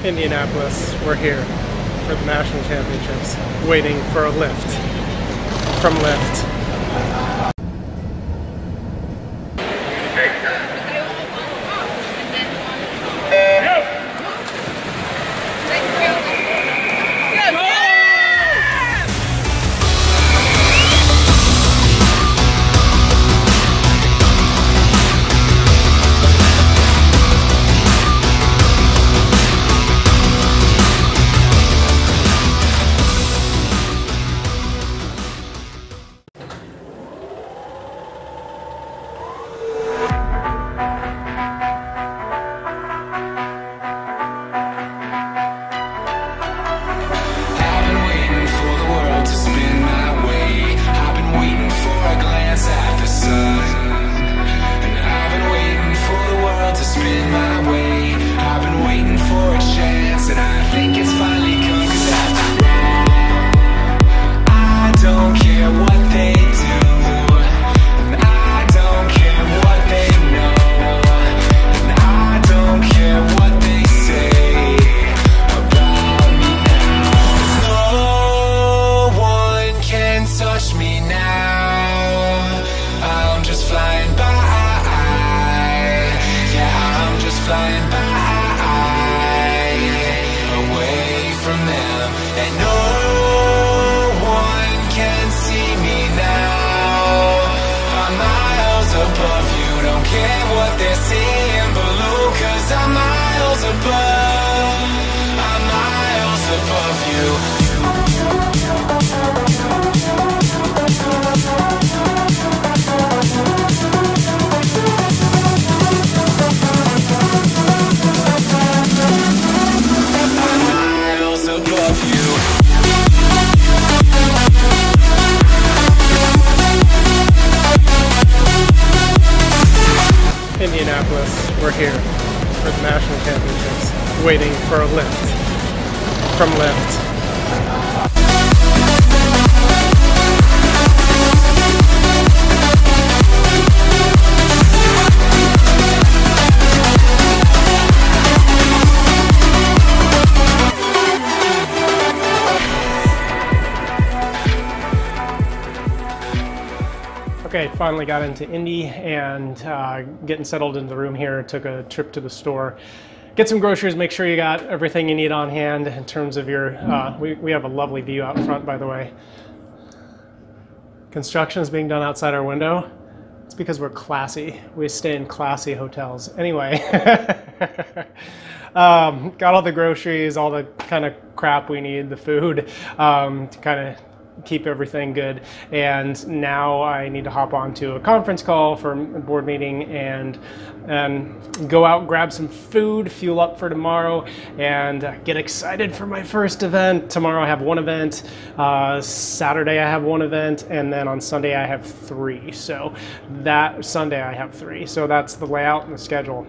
Indianapolis, we're here for the national championships, waiting for a lift from Lyft. Indianapolis, we're here for the national championships, waiting for a lift from Lyft. Okay, finally got into Indy and getting settled into the room here. Took a trip to the store. Get some groceries, make sure you got everything you need on hand in terms of your, we have a lovely view out front, by the way. Construction is being done outside our window. It's because we're classy. We stay in classy hotels. Anyway, got all the groceries, all the kind of crap we need, the food, to kind of keep everything good. And now I need to hop onto a conference call for a board meeting and go out, grab some food, fuel up for tomorrow, and get excited for my first event. Tomorrow I have one event, Saturday I have one event, and then on Sunday I have three. So that Sunday I have three. So that's the layout and the schedule.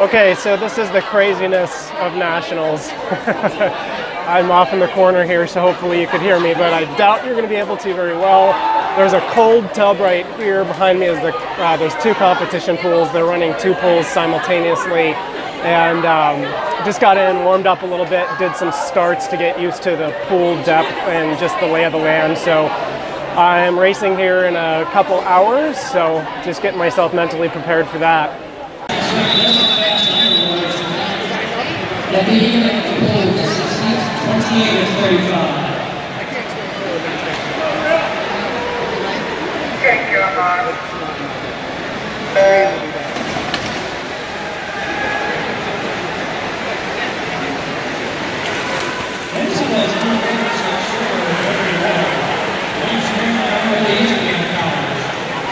Okay, so this is the craziness of nationals. I'm off in the corner here, so hopefully you could hear me, but I doubt you're going to be able to very well. There's a cold tub right here behind me. There's two competition pools. They're running two pools simultaneously, and just got in, warmed up a little bit, did some starts to get used to the pool depth and just the lay of the land. So I'm racing here in a couple hours, so just getting myself mentally prepared for that. The leading at the pool is 28-35. Thank you, Amar.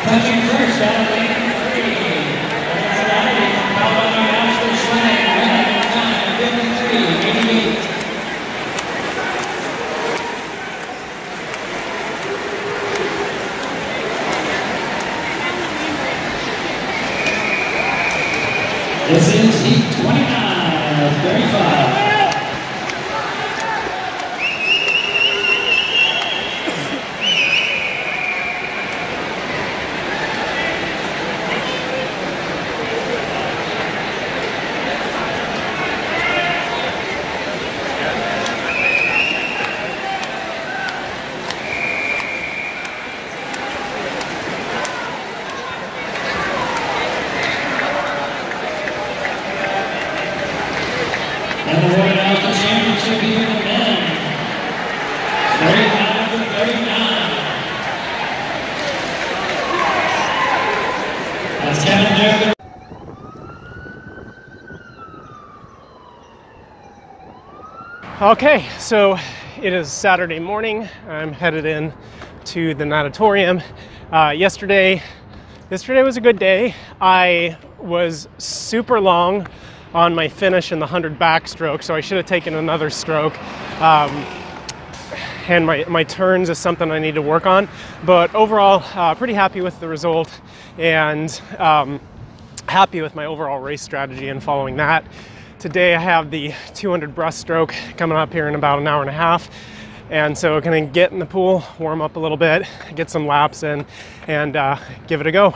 Touching first, out of lane 3. This is heat 29 of 35. And the World National Championship here in the men. 35 to 39. That's Kevin Bergford. Okay, so it is Saturday morning. I'm headed in to the natatorium. Yesterday was a good day. I was super long on my finish in the 100 backstroke, so I should have taken another stroke. And my turns is something I need to work on. But overall, pretty happy with the result, and happy with my overall race strategy and following that. Today I have the 200 breaststroke coming up here in about an hour and a half. And so gonna get in the pool, warm up a little bit, get some laps in, and give it a go.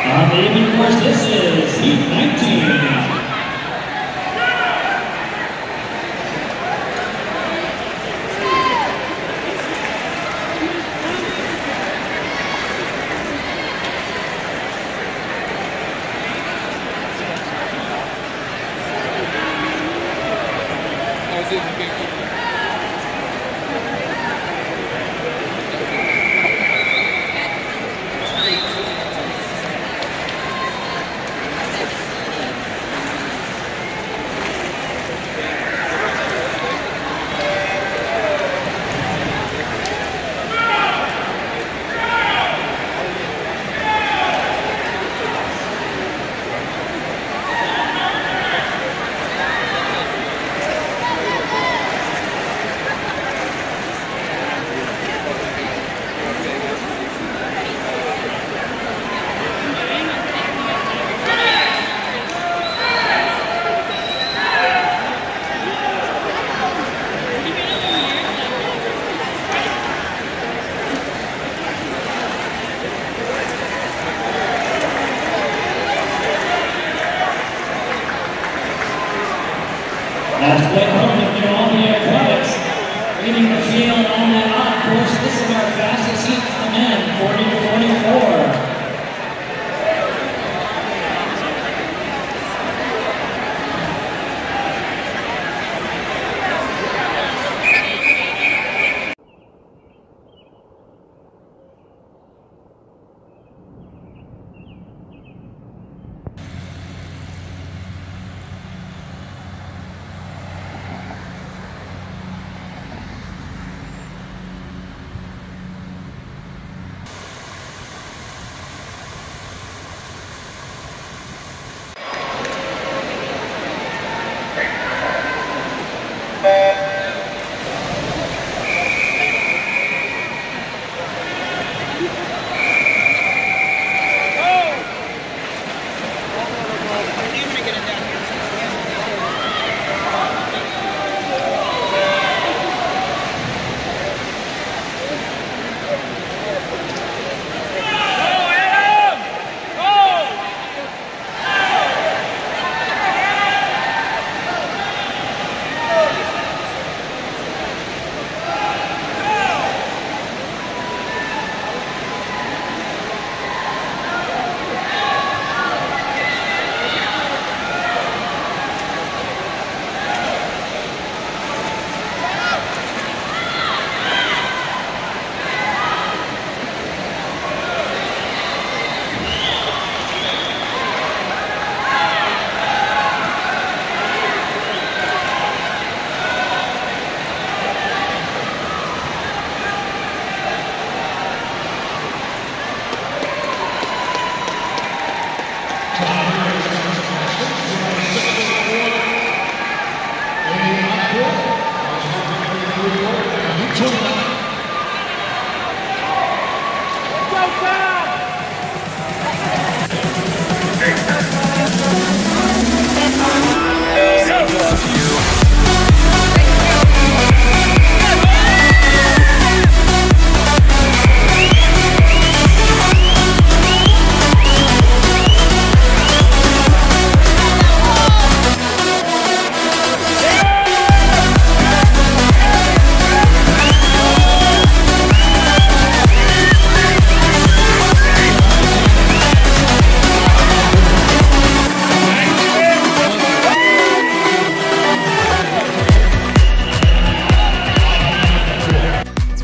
On the evening course, this is heat 19. That's Bergford from all the athletics. Leading the field on the off course. This is our fastest heat for the men, 40 to 44.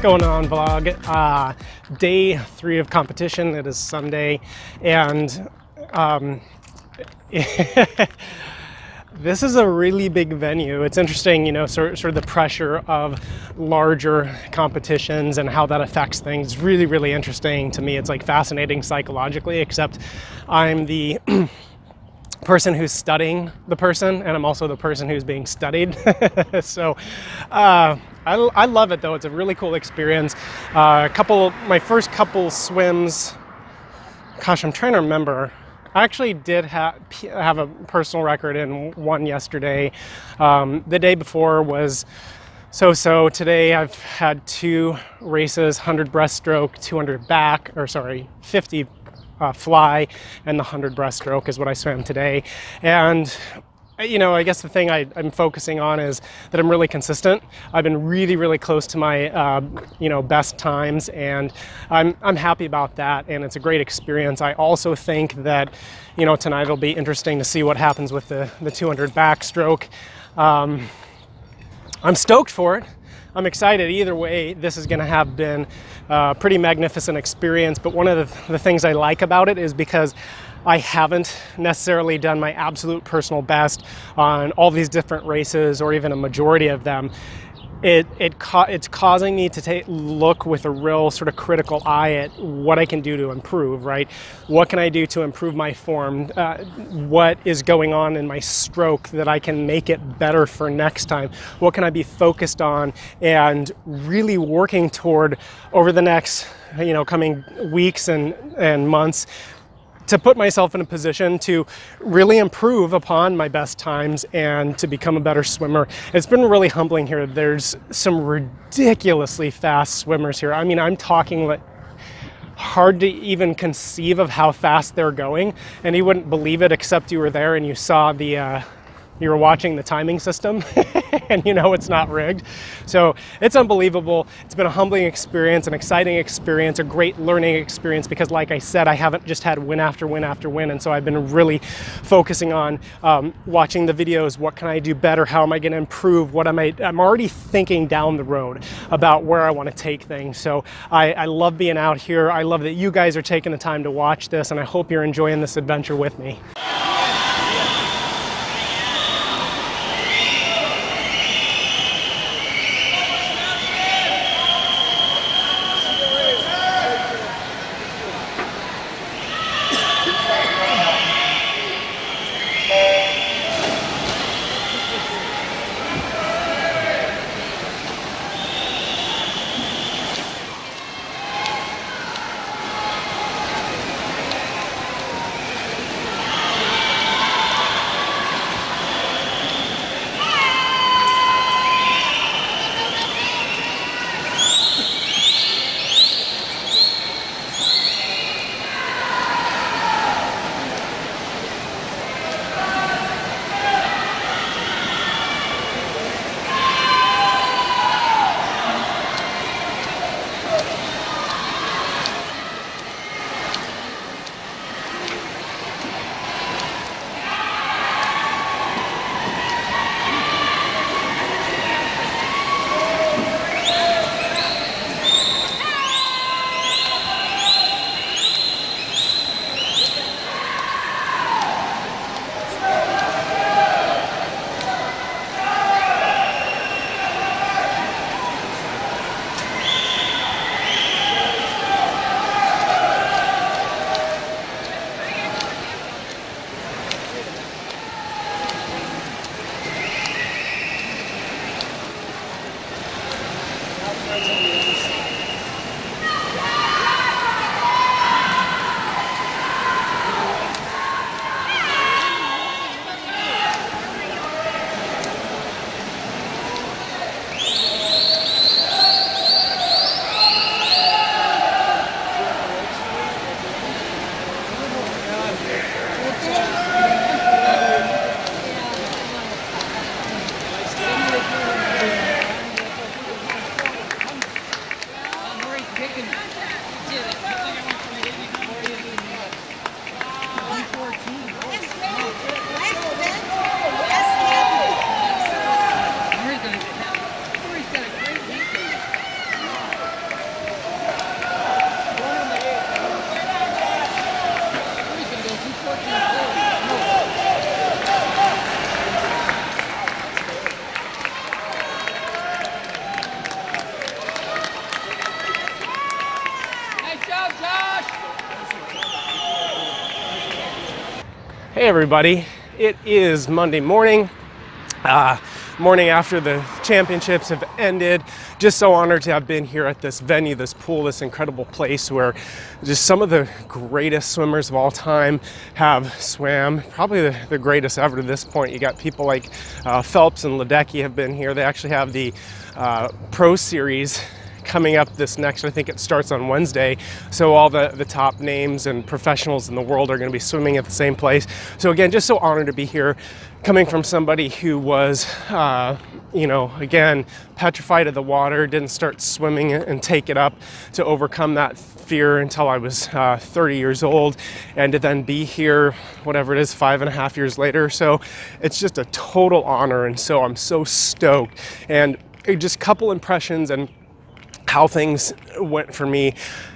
going on, vlog? Day 3 of competition. It is Sunday, and this is a really big venue. It's interesting, you know, sort of the pressure of larger competitions and how that affects things. Really, really interesting to me. It's like fascinating psychologically, except I'm the person who's studying the person, and I'm also the person who's being studied. So I love it though. It's a really cool experience. My first couple swims, gosh, I'm trying to remember. I actually did have a personal record in one yesterday. The day before was so. Today I've had 2 races, 100 breaststroke, 200 back, or sorry, 50 fly, and the 100 breaststroke is what I swam today. And you know, I guess the thing I'm focusing on is that I'm really consistent. I've been really, really close to my, you know, best times, and I'm happy about that, and it's a great experience. I also think that, you know, tonight it'll be interesting to see what happens with the 200 backstroke. I'm stoked for it. I'm excited. Either way, this is going to have been a pretty magnificent experience, but one of the things I like about it is because I haven't necessarily done my absolute personal best on all these different races, or even a majority of them. It's causing me to look with a real sort of critical eye at what I can do to improve, right? What can I do to improve my form? What is going on in my stroke that I can make it better for next time? What can I be focused on and really working toward over the next, you know, coming weeks and months, to put myself in a position to really improve upon my best times and to become a better swimmer. It's been really humbling here. There's some ridiculously fast swimmers here. I mean, I'm talking like hard to even conceive of how fast they're going, and you wouldn't believe it except you were there and you saw you were watching the timing system and you know it's not rigged. So it's unbelievable. It's been a humbling experience, an exciting experience, a great learning experience, because like I said, I haven't just had win after win after win, and so I've been really focusing on watching the videos. What can I do better? How am I going to improve? I'm already thinking down the road about where I want to take things. So I love being out here. I love that you guys are taking the time to watch this, and I hope you're enjoying this adventure with me. everybody, it is Monday morning, morning after the championships have ended. Just so honored to have been here at this venue, this pool, this incredible place where just some of the greatest swimmers of all time have swam, probably the greatest ever to this point. You got people like Phelps and Ledecky have been here. They actually have the Pro Series coming up this next, I think it starts on Wednesday. So all the top names and professionals in the world are going to be swimming at the same place. So again, just so honored to be here, coming from somebody who was, you know, again, petrified of the water, didn't start swimming and take it up to overcome that fear until I was 30 years old, and to then be here, whatever it is, 5.5 years later. So it's just a total honor, and so I'm so stoked. And just a couple impressions and how things went for me.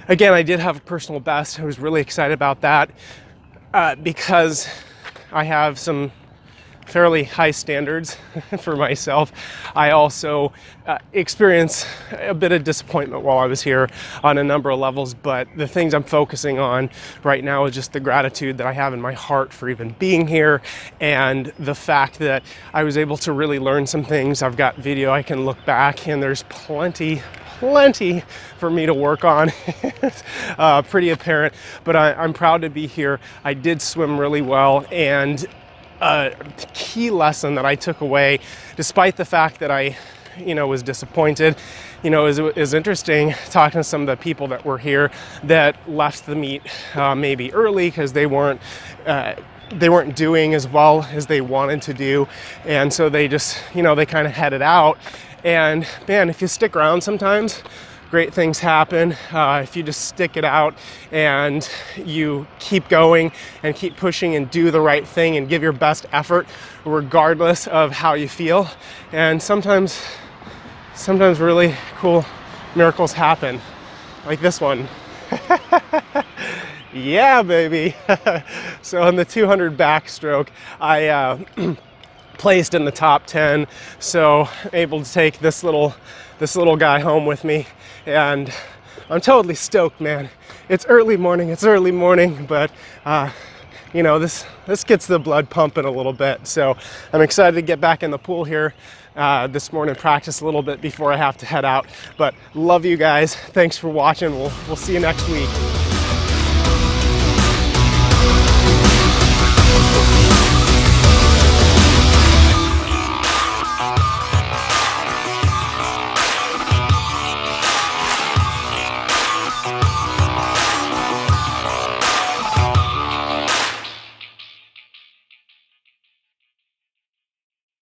Again, I did have a personal best. I was really excited about that because I have some fairly high standards for myself. I also experienced a bit of disappointment while I was here on a number of levels, but the things I'm focusing on right now is just the gratitude that I have in my heart for even being here, and the fact that I was able to really learn some things. I've got video I can look back, and there's plenty for me to work on. It's pretty apparent, but I'm proud to be here. I did swim really well, and the key lesson that I took away, despite the fact that I, you know, was disappointed, you know, is interesting talking to some of the people that were here that left the meet maybe early because they weren't doing as well as they wanted to do, and so they just, you know, they kind of headed out. And man, if you stick around sometimes, great things happen. If you just stick it out and you keep going and keep pushing and do the right thing and give your best effort regardless of how you feel. And sometimes really cool miracles happen, like this one. Yeah, baby. So in the 200 backstroke, I placed in the top 10, so able to take this little guy home with me, and I'm totally stoked, man. It's early morning, but you know, this gets the blood pumping a little bit, so I'm excited to get back in the pool here this morning, practice a little bit before I have to head out. But love you guys, thanks for watching. We'll see you next week.